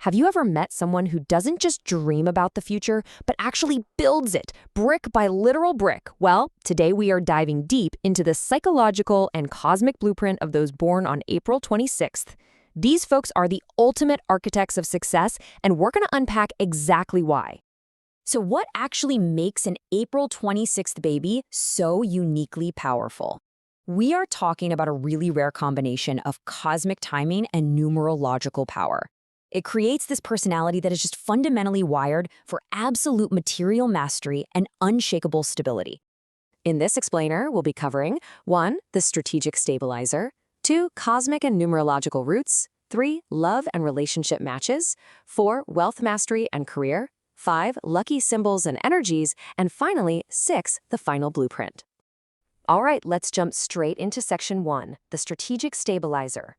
Have you ever met someone who doesn't just dream about the future, but actually builds it, brick by literal brick? Well, today we are diving deep into the psychological and cosmic blueprint of those born on April 26th. These folks are the ultimate architects of success, and we're going to unpack exactly why. So what actually makes an April 26th baby so uniquely powerful? We are talking about a really rare combination of cosmic timing and numerological power. It creates this personality that is just fundamentally wired for absolute material mastery and unshakable stability. In this explainer, we'll be covering 1. The strategic stabilizer, 2. Cosmic and numerological roots, 3. Love and relationship matches, 4. Wealth mastery and career, 5. Lucky symbols and energies, and finally, 6. The final blueprint. All right, let's jump straight into section 1, the strategic stabilizer.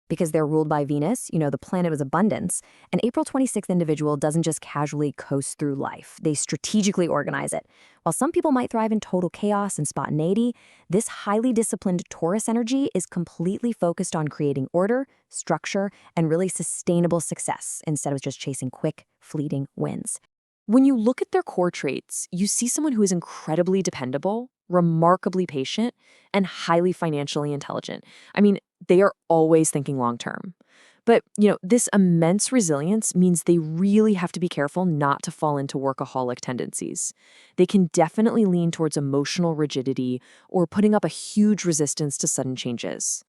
Because they're ruled by Venus, the planet of abundance, an April 26th individual doesn't just casually coast through life. They strategically organize it. While some people might thrive in total chaos and spontaneity, this highly disciplined Taurus energy is completely focused on creating order, structure, and really sustainable success instead of just chasing quick, fleeting wins. When you look at their core traits, you see someone who is incredibly dependable, remarkably patient, and highly financially intelligent. They are always thinking long-term. But, this immense resilience means they really have to be careful not to fall into workaholic tendencies. They can definitely lean towards emotional rigidity or putting up a huge resistance to sudden changes.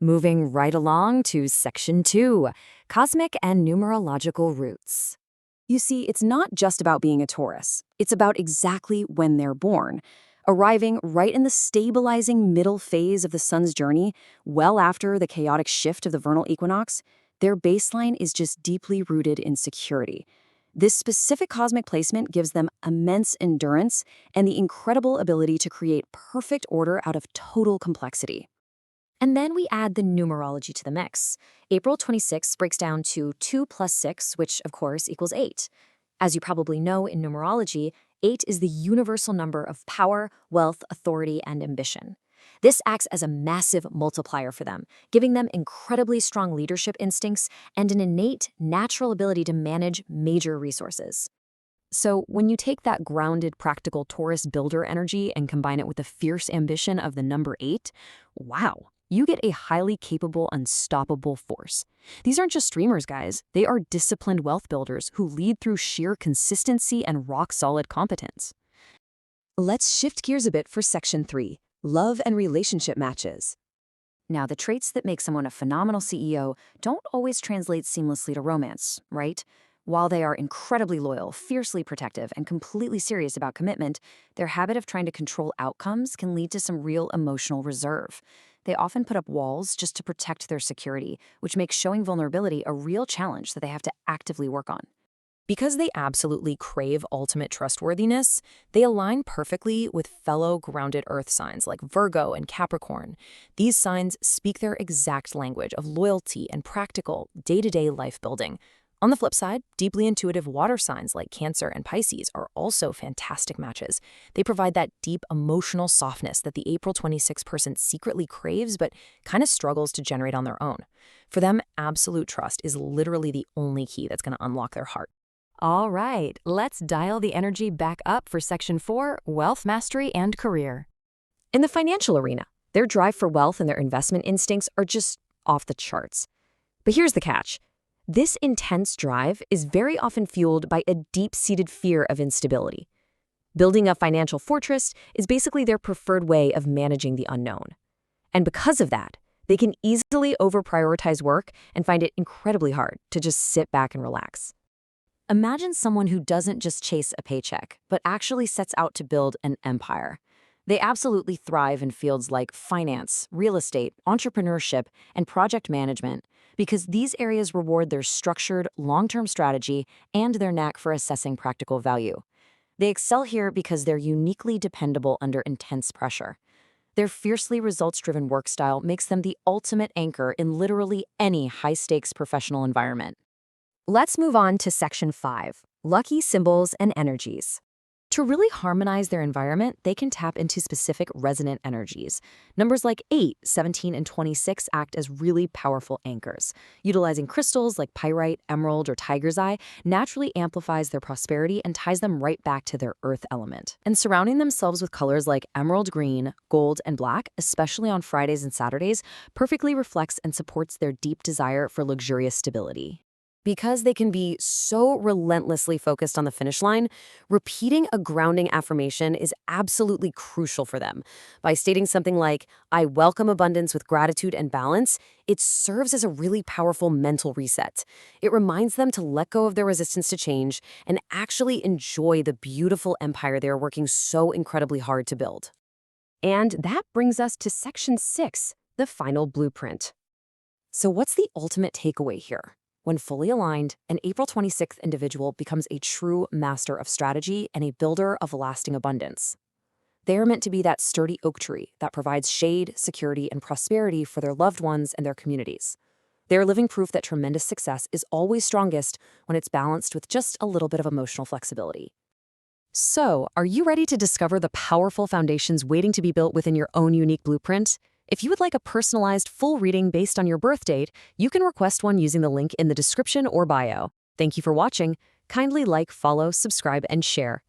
Moving right along to section 2, cosmic and numerological roots. You see, it's not just about being a Taurus. It's about exactly when they're born. Arriving right in the stabilizing middle phase of the sun's journey, well after the chaotic shift of the vernal equinox, their baseline is just deeply rooted in security. This specific cosmic placement gives them immense endurance and the incredible ability to create perfect order out of total complexity. And then we add the numerology to the mix. April 26 breaks down to 2 plus 6, which of course equals 8. As you probably know in numerology, 8 is the universal number of power, wealth, authority, and ambition. This acts as a massive multiplier for them, giving them incredibly strong leadership instincts and an innate, natural ability to manage major resources. So when you take that grounded, practical Taurus builder energy and combine it with the fierce ambition of the number 8, wow, you get a highly capable, unstoppable force. These aren't just streamers, guys. They are disciplined wealth builders who lead through sheer consistency and rock-solid competence. Let's shift gears a bit for section 3, love and relationship matches. Now, the traits that make someone a phenomenal CEO don't always translate seamlessly to romance, right? While they are incredibly loyal, fiercely protective, and completely serious about commitment, their habit of trying to control outcomes can lead to some real emotional reserve. They often put up walls just to protect their security, which makes showing vulnerability a real challenge that they have to actively work on. Because they absolutely crave ultimate trustworthiness, they align perfectly with fellow grounded earth signs like Virgo and Capricorn. These signs speak their exact language of loyalty and practical, day-to-day life building. On the flip side, deeply intuitive water signs like Cancer and Pisces are also fantastic matches. They provide that deep emotional softness that the April 26 person secretly craves but kind of struggles to generate on their own. For them, absolute trust is literally the only key that's going to unlock their heart. All right, let's dial the energy back up for section 4, wealth mastery and career. In the financial arena, their drive for wealth and their investment instincts are just off the charts. But here's the catch. This intense drive is very often fueled by a deep-seated fear of instability. Building a financial fortress is basically their preferred way of managing the unknown. And because of that, they can easily over-prioritize work and find it incredibly hard to just sit back and relax. Imagine someone who doesn't just chase a paycheck, but actually sets out to build an empire. They absolutely thrive in fields like finance, real estate, entrepreneurship, and project management because these areas reward their structured, long-term strategy and their knack for assessing practical value. They excel here because they're uniquely dependable under intense pressure. Their fiercely results-driven work style makes them the ultimate anchor in literally any high-stakes professional environment. Let's move on to section 5, lucky symbols and energies. To really harmonize their environment, they can tap into specific resonant energies. Numbers like 8, 17, and 26 act as really powerful anchors. Utilizing crystals like pyrite, emerald, or tiger's eye naturally amplifies their prosperity and ties them right back to their earth element. And surrounding themselves with colors like emerald green, gold, and black, especially on Fridays and Saturdays, perfectly reflects and supports their deep desire for luxurious stability. Because they can be so relentlessly focused on the finish line, repeating a grounding affirmation is absolutely crucial for them. By stating something like, "I welcome abundance with gratitude and balance," it serves as a really powerful mental reset. It reminds them to let go of their resistance to change and actually enjoy the beautiful empire they are working so incredibly hard to build. And that brings us to Section 6, the final blueprint. So what's the ultimate takeaway here? When fully aligned, an April 26th individual becomes a true master of strategy and a builder of lasting abundance. They are meant to be that sturdy oak tree that provides shade, security, and prosperity for their loved ones and their communities. They are living proof that tremendous success is always strongest when it's balanced with just a little bit of emotional flexibility. So, are you ready to discover the powerful foundations waiting to be built within your own unique blueprint? If you would like a personalized full reading based on your birth date, you can request one using the link in the description or bio. Thank you for watching. Kindly like, follow, subscribe, and share.